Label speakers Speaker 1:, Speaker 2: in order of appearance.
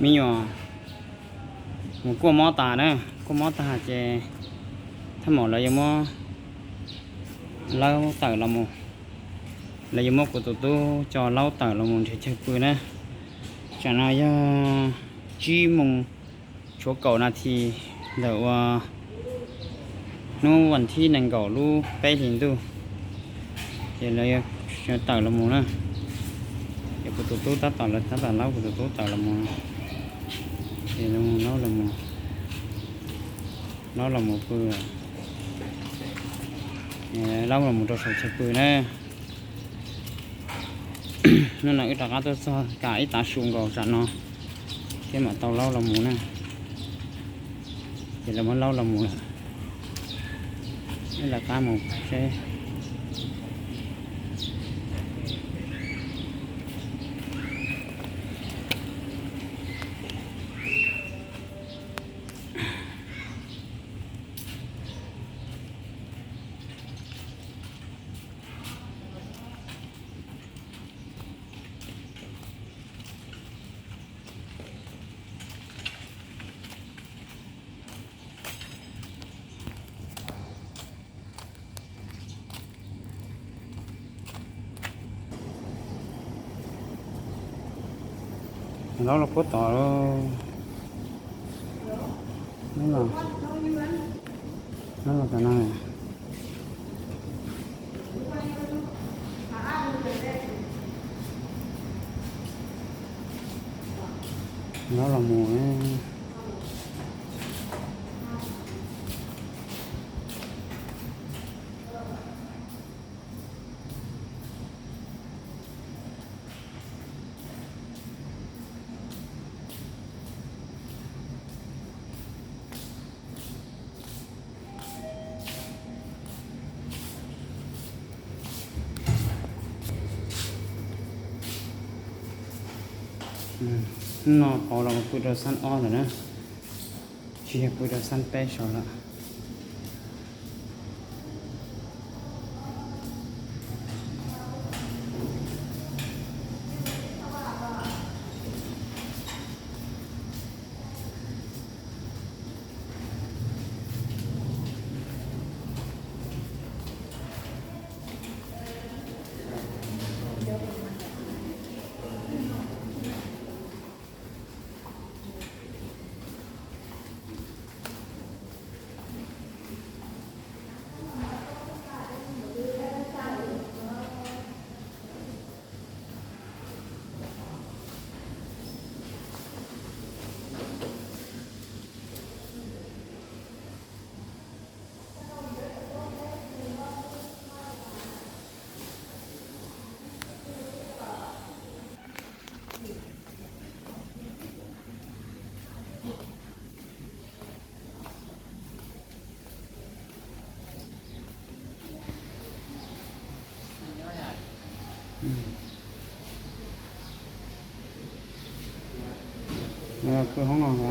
Speaker 1: มีอยู่หมูกัวหม้อตาเนอะกัวหม้อตาเจถ้าหมอเรายังมอเล่าเต่าเราหมูเรายังมอกุตุตุจอเล่าเต่าเราหมูเฉยๆปืนนะจากนั้นยังจี้มุงชัวเก่านาทีเดี๋ยวว่านู่นวันที่หนึ่งเก่าลูไปถึงตู้เดี๋ยวเราจะเต่าเราหมูนะเดี๋ยวกุตุตุตัดต่อแล้วตัดต่อเล่ากุตุตุเต่าเราหมูเดี๋ยวเราเราหมูnó là một bữa lâu là một trò chơi bữa nè nên là cái trò cá tôi cả ít tá xuống rồi chẳng nó cái mà tàu lâu là mù nè thì là món lâu là mù đây là cá một cái nó là cốt tỏ nó là khả năng này nó là mùa ấy. Nó có là một bụi đồ săn on rồi nữa chỉ là bụi đồ săn pe rồi đó cứ không